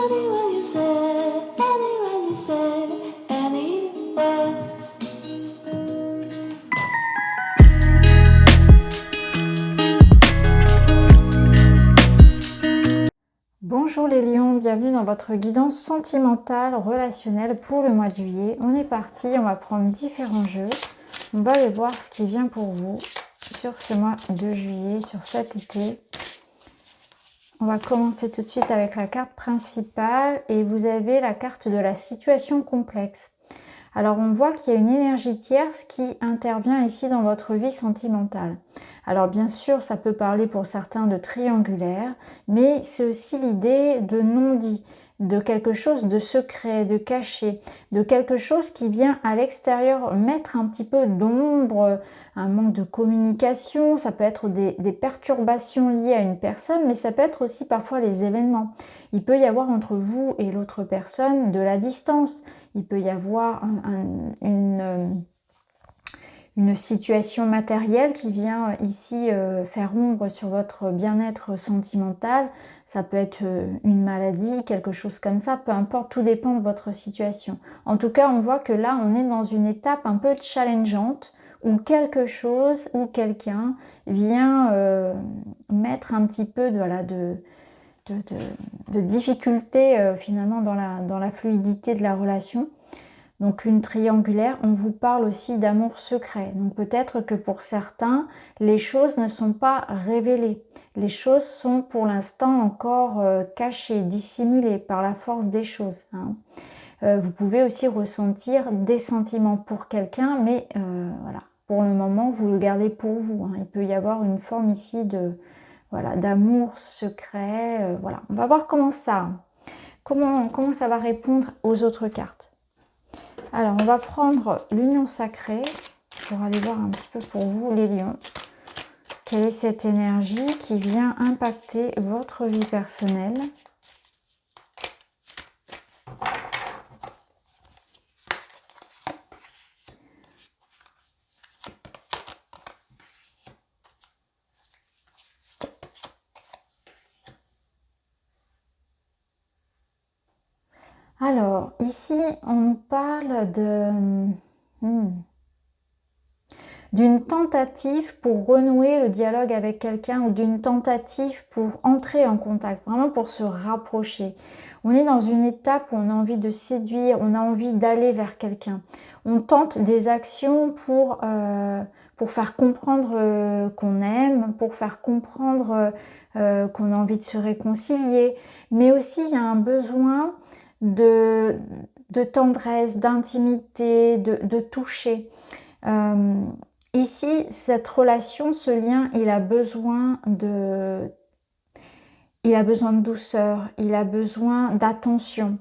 Anywhere you say, anywhere you say, anywhere. Bonjour les lions, bienvenue dans votre guidance sentimentale, relationnelle pour le mois de juillet. On est parti, on va prendre différents jeux. On va aller voir ce qui vient pour vous sur ce mois de juillet, sur cet été. On va commencer tout de suite avec la carte principale et vous avez la carte de la situation complexe. Alors on voit qu'il y a une énergie tierce qui intervient ici dans votre vie sentimentale. Alors bien sûr, ça peut parler pour certains de triangulaire, mais c'est aussi l'idée de non-dit, de quelque chose de secret, de caché, de quelque chose qui vient à l'extérieur mettre un petit peu d'ombre, un manque de communication, ça peut être des perturbations liées à une personne, mais ça peut être aussi parfois les événements. Il peut y avoir entre vous et l'autre personne de la distance, il peut y avoir une situation matérielle qui vient ici faire ombre sur votre bien-être sentimental. Ça peut être une maladie, quelque chose comme ça, peu importe, tout dépend de votre situation. En tout cas, on voit que là, on est dans une étape un peu challengeante où quelque chose ou quelqu'un vient mettre un petit peu de difficulté finalement dans la fluidité de la relation. Donc une triangulaire, on vous parle aussi d'amour secret. Donc peut-être que pour certains, les choses ne sont pas révélées. Les choses sont pour l'instant encore cachées, dissimulées par la force des choses. Vous pouvez aussi ressentir des sentiments pour quelqu'un, mais voilà, pour le moment, vous le gardez pour vous. Il peut y avoir une forme ici d'amour secret. Voilà, on va voir comment ça va répondre aux autres cartes. Alors, on va prendre l'union sacrée pour aller voir un petit peu pour vous, les lions. Quelle est cette énergie qui vient impacter votre vie personnelle ? Alors, ici, on nous parle d'une tentative pour renouer le dialogue avec quelqu'un ou d'une tentative pour entrer en contact, vraiment pour se rapprocher. On est dans une étape où on a envie de séduire, on a envie d'aller vers quelqu'un. On tente des actions pour faire comprendre qu'on aime, pour faire comprendre qu'on a envie de se réconcilier. Mais aussi, il y a un besoin de tendresse, d'intimité, de toucher. Ici, cette relation, ce lien, il a besoin de douceur, il a besoin d'attention,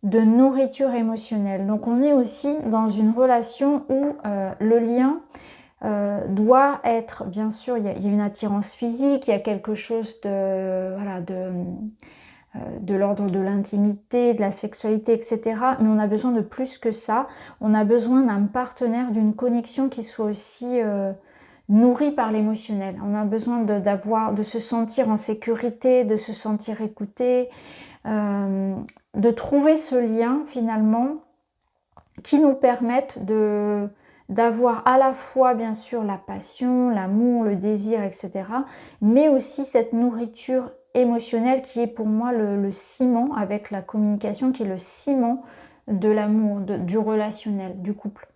de nourriture émotionnelle. Donc on est aussi dans une relation où le lien doit être, bien sûr, il y a une attirance physique, il y a quelque chose de l'ordre de l'intimité, de la sexualité, etc. Mais on a besoin de plus que ça. On a besoin d'un partenaire, d'une connexion qui soit aussi nourrie par l'émotionnel. On a besoin de se sentir en sécurité, de se sentir écouté, de trouver ce lien finalement qui nous permette d'avoir à la fois bien sûr la passion, l'amour, le désir, etc. mais aussi cette nourriture émotionnelle qui est pour moi le ciment avec la communication, qui est le ciment de l'amour, du relationnel, du couple.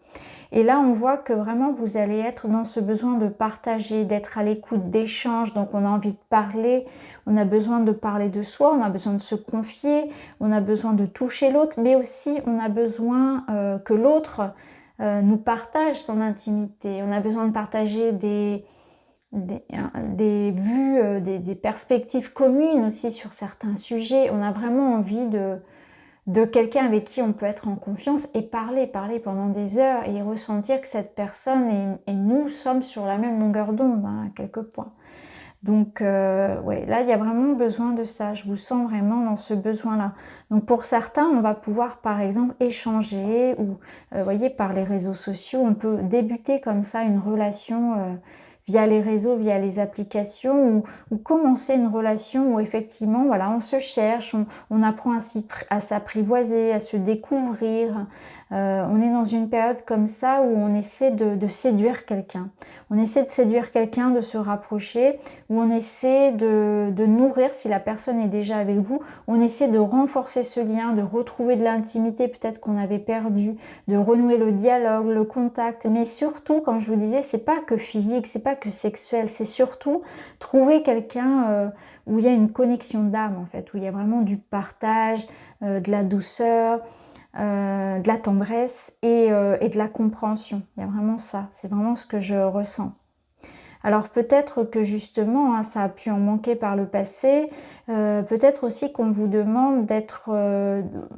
Et là, on voit que vraiment, vous allez être dans ce besoin de partager, d'être à l'écoute, d'échange. Donc, on a envie de parler, on a besoin de parler de soi, on a besoin de se confier, on a besoin de toucher l'autre, mais aussi, on a besoin que l'autre nous partage son intimité. On a besoin de partager des vues, des perspectives communes aussi sur certains sujets. On a vraiment envie de quelqu'un avec qui on peut être en confiance et parler pendant des heures et ressentir que cette personne et nous sommes sur la même longueur d'onde à quelques points. Donc ouais, là il y a vraiment besoin de ça, je vous sens vraiment dans ce besoin-là. Donc pour certains, on va pouvoir par exemple échanger ou voyez, par les réseaux sociaux, on peut débuter comme ça une relation via les réseaux, via les applications, ou commencer une relation où effectivement, voilà, on se cherche, on apprend à s'apprivoiser, à se découvrir. On est dans une période comme ça où on essaie de séduire quelqu'un. On essaie de séduire quelqu'un, de se rapprocher, où on essaie de nourrir, si la personne est déjà avec vous, on essaie de renforcer ce lien, de retrouver de l'intimité peut-être qu'on avait perdu, de renouer le dialogue, le contact. Mais surtout, comme je vous disais, c'est pas que physique, c'est pas que sexuel, c'est surtout trouver quelqu'un où il y a une connexion d'âme en fait, où il y a vraiment du partage, de la douceur, de la tendresse et de la compréhension. Il y a vraiment ça, c'est vraiment ce que je ressens. Alors peut-être que justement, ça a pu en manquer par le passé, peut-être aussi qu'on vous demande d'être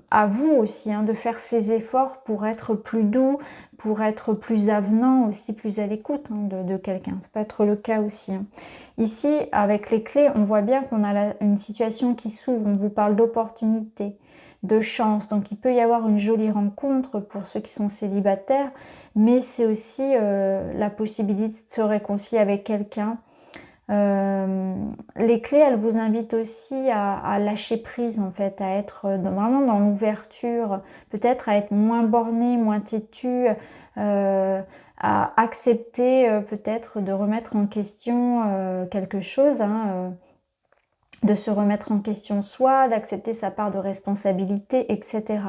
à vous aussi, de faire ces efforts pour être plus doux, pour être plus avenant aussi, plus à l'écoute de quelqu'un. Ça peut être le cas aussi. Ici, avec les clés, on voit bien qu'on a une situation qui s'ouvre, on vous parle d'opportunité, de chance. Donc il peut y avoir une jolie rencontre pour ceux qui sont célibataires, mais c'est aussi la possibilité de se réconcilier avec quelqu'un. Les clés, elles vous invitent aussi à lâcher prise en fait, à être vraiment dans l'ouverture, peut-être à être moins borné, moins têtu, à accepter peut-être de remettre en question quelque chose, de se remettre en question soi, d'accepter sa part de responsabilité, etc.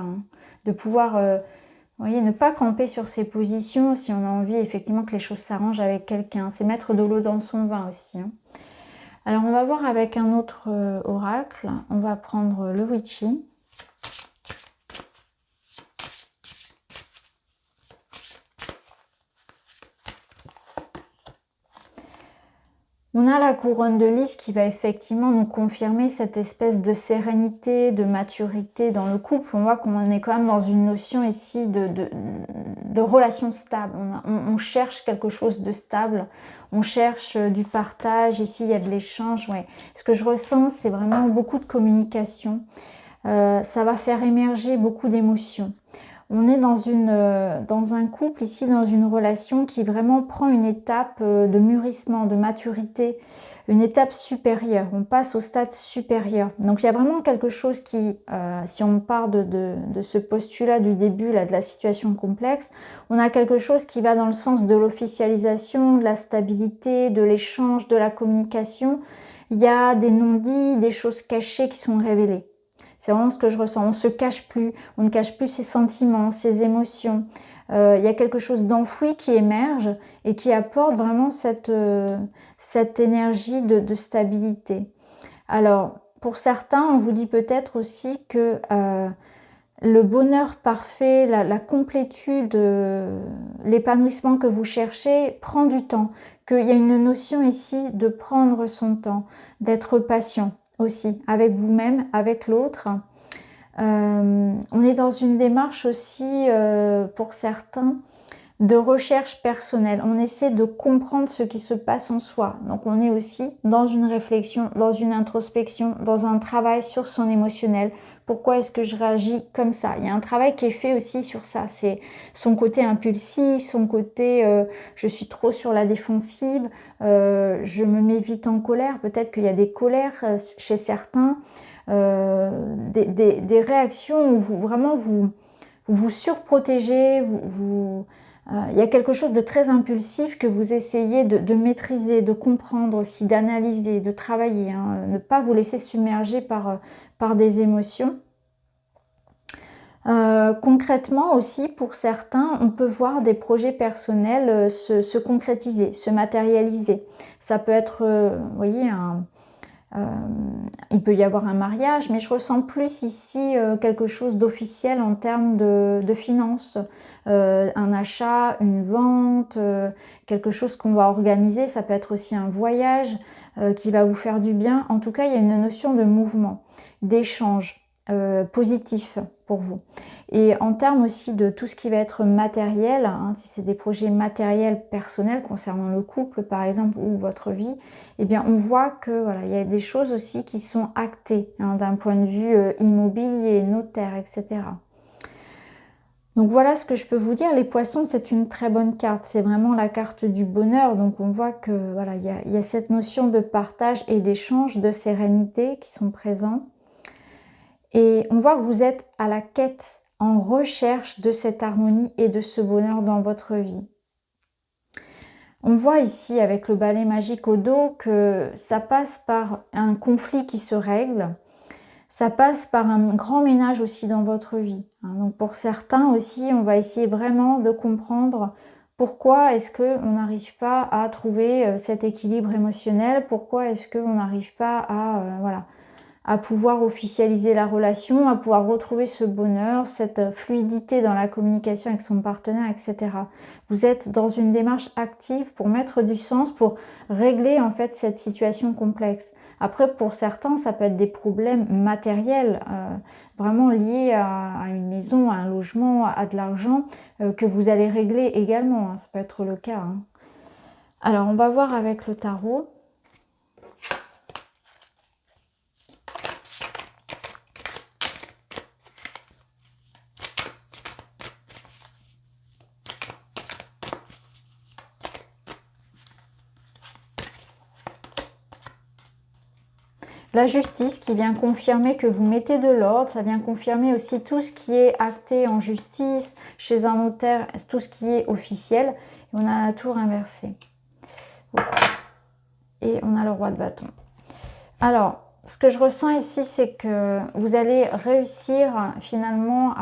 De pouvoir, vous voyez, ne pas camper sur ses positions si on a envie effectivement que les choses s'arrangent avec quelqu'un. C'est mettre de l'eau dans son vin aussi. Alors on va voir avec un autre oracle. On va prendre le Witchy. On a la couronne de lys qui va effectivement nous confirmer cette espèce de sérénité, de maturité dans le couple. On voit qu'on est quand même dans une notion ici de relation stable. On cherche quelque chose de stable, on cherche du partage. Ici, il y a de l'échange. Ouais. Ce que je ressens, c'est vraiment beaucoup de communication. Ça va faire émerger beaucoup d'émotions. On est dans un couple ici, dans une relation qui vraiment prend une étape de mûrissement, de maturité, une étape supérieure. On passe au stade supérieur. Donc il y a vraiment quelque chose qui, si on part de ce postulat du début, là, de la situation complexe, on a quelque chose qui va dans le sens de l'officialisation, de la stabilité, de l'échange, de la communication. Il y a des non-dits, des choses cachées qui sont révélées. C'est vraiment ce que je ressens. On ne se cache plus, on ne cache plus ses sentiments, ses émotions. Il y a quelque chose d'enfoui qui émerge et qui apporte vraiment cette énergie de stabilité. Alors, pour certains, on vous dit peut-être aussi que le bonheur parfait, la complétude, l'épanouissement que vous cherchez prend du temps. Qu'il y a une notion ici de prendre son temps, d'être patient aussi, avec vous-même, avec l'autre. On est dans une démarche aussi, pour certains, de recherche personnelle. On essaie de comprendre ce qui se passe en soi. Donc on est aussi dans une réflexion, dans une introspection, dans un travail sur son émotionnel. Pourquoi est-ce que je réagis comme ça? Il y a un travail qui est fait aussi sur ça. C'est son côté impulsif, son côté je suis trop sur la défensive, je me mets vite en colère. Peut-être qu'il y a des colères chez certains, des réactions où vous surprotégez, il y a quelque chose de très impulsif que vous essayez de maîtriser, de comprendre aussi, d'analyser, de travailler. Ne pas vous laisser submerger par des émotions. Concrètement aussi, pour certains, on peut voir des projets personnels se concrétiser, se matérialiser. Ça peut être, vous voyez, il peut y avoir un mariage, mais je ressens plus ici quelque chose d'officiel en termes de finances, un achat, une vente, quelque chose qu'on va organiser. Ça peut être aussi un voyage qui va vous faire du bien. En tout cas, il y a une notion de mouvement, d'échange positif pour vous. Et en termes aussi de tout ce qui va être matériel, si c'est des projets matériels personnels concernant le couple par exemple ou votre vie, eh bien on voit que voilà, il y a des choses aussi qui sont actées d'un point de vue immobilier, notaire, etc. Donc voilà ce que je peux vous dire. Les poissons, c'est une très bonne carte. C'est vraiment la carte du bonheur. Donc on voit que voilà, il y a cette notion de partage et d'échange, de sérénité qui sont présents. Et on voit que vous êtes à la quête, en recherche de cette harmonie et de ce bonheur dans votre vie. On voit ici avec le balai magique au dos que ça passe par un conflit qui se règle. Ça passe par un grand ménage aussi dans votre vie. Donc pour certains aussi, on va essayer vraiment de comprendre pourquoi est-ce qu'on n'arrive pas à trouver cet équilibre émotionnel, pourquoi est-ce qu'on n'arrive pas à, voilà, à pouvoir officialiser la relation, à pouvoir retrouver ce bonheur, cette fluidité dans la communication avec son partenaire, etc. Vous êtes dans une démarche active pour mettre du sens, pour régler en fait cette situation complexe. Après, pour certains, ça peut être des problèmes matériels, vraiment liés à une maison, à un logement, à de l'argent, que vous allez régler également, ça peut être le cas. Alors, on va voir avec le tarot. La justice qui vient confirmer que vous mettez de l'ordre, ça vient confirmer aussi tout ce qui est acté en justice, chez un notaire, tout ce qui est officiel. Et on a la tour inversée. Et on a le roi de bâton. Alors, ce que je ressens ici, c'est que vous allez réussir finalement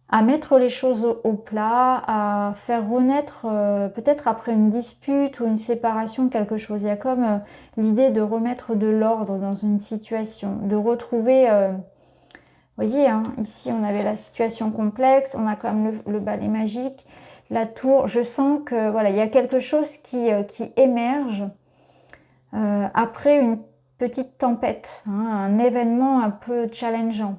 à mettre les choses au plat, à faire renaître, peut-être après une dispute ou une séparation, quelque chose. Il y a comme l'idée de remettre de l'ordre dans une situation, de retrouver, vous voyez, ici on avait la situation complexe, on a quand même le balai magique, la tour. Je sens que voilà, il y a quelque chose qui émerge après une petite tempête, un événement un peu challengeant.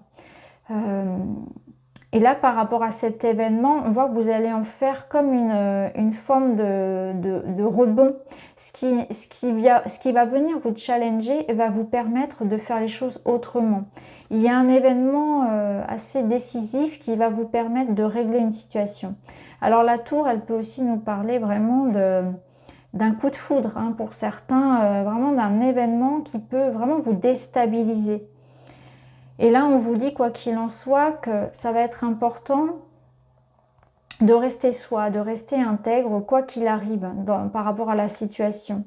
Et là, par rapport à cet événement, on voit que vous allez en faire comme une forme de rebond. Ce qui va venir vous challenger et va vous permettre de faire les choses autrement. Il y a un événement assez décisif qui va vous permettre de régler une situation. Alors la tour, elle peut aussi nous parler vraiment d'un coup de foudre, pour certains, vraiment d'un événement qui peut vraiment vous déstabiliser. Et là, on vous dit, quoi qu'il en soit, que ça va être important de rester soi, de rester intègre, quoi qu'il arrive par rapport à la situation.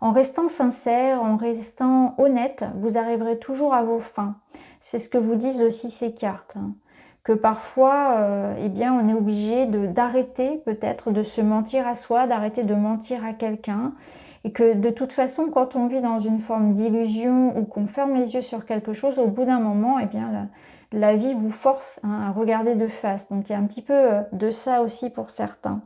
En restant sincère, en restant honnête, vous arriverez toujours à vos fins. C'est ce que vous disent aussi ces cartes. Que parfois, eh bien, on est obligé d'arrêter peut-être de se mentir à soi, d'arrêter de mentir à quelqu'un. Et que de toute façon, quand on vit dans une forme d'illusion ou qu'on ferme les yeux sur quelque chose, au bout d'un moment, eh bien, la vie vous force à regarder de face. Donc, il y a un petit peu de ça aussi pour certains.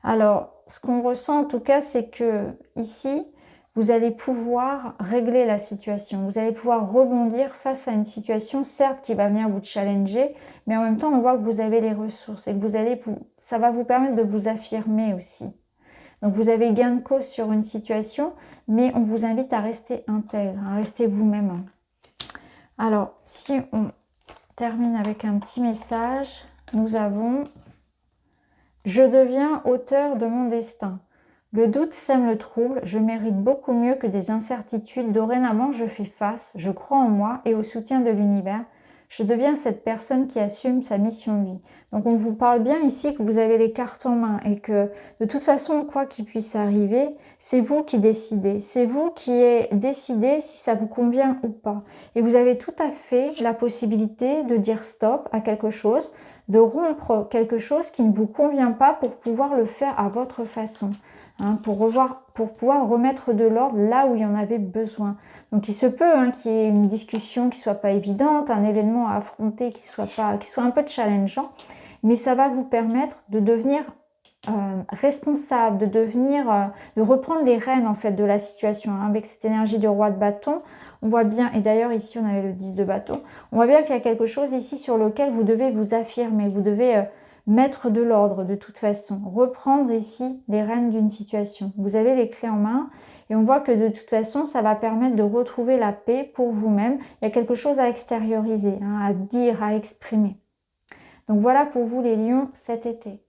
Alors, ce qu'on ressent en tout cas, c'est que ici, vous allez pouvoir régler la situation. Vous allez pouvoir rebondir face à une situation, certes, qui va venir vous challenger, mais en même temps, on voit que vous avez les ressources et que ça va vous permettre de vous affirmer aussi. Donc vous avez gain de cause sur une situation, mais on vous invite à rester intègre, à rester vous-même. Alors, si on termine avec un petit message, nous avons « Je deviens auteur de mon destin. Le doute sème le trouble, je mérite beaucoup mieux que des incertitudes. Dorénavant, je fais face, je crois en moi et au soutien de l'univers. Je deviens cette personne qui assume sa mission de vie. » Donc on vous parle bien ici que vous avez les cartes en main et que de toute façon, quoi qu'il puisse arriver, c'est vous qui décidez. C'est vous qui décidez si ça vous convient ou pas. Et vous avez tout à fait la possibilité de dire stop à quelque chose, de rompre quelque chose qui ne vous convient pas pour pouvoir le faire à votre façon. Pour pouvoir remettre de l'ordre là où il y en avait besoin. Donc il se peut qu'il y ait une discussion qui soit pas évidente, un événement à affronter qui soit un peu challengeant, mais ça va vous permettre de devenir responsable, de reprendre les rênes en fait de la situation. Avec cette énergie du roi de bâton, on voit bien, et d'ailleurs ici on avait le 10 de bâton, on voit bien qu'il y a quelque chose ici sur lequel vous devez vous affirmer, vous devez mettre de l'ordre de toute façon, reprendre ici les rênes d'une situation. Vous avez les clés en main et on voit que de toute façon, ça va permettre de retrouver la paix pour vous-même. Il y a quelque chose à extérioriser, à dire, à exprimer. Donc voilà pour vous les lions cet été.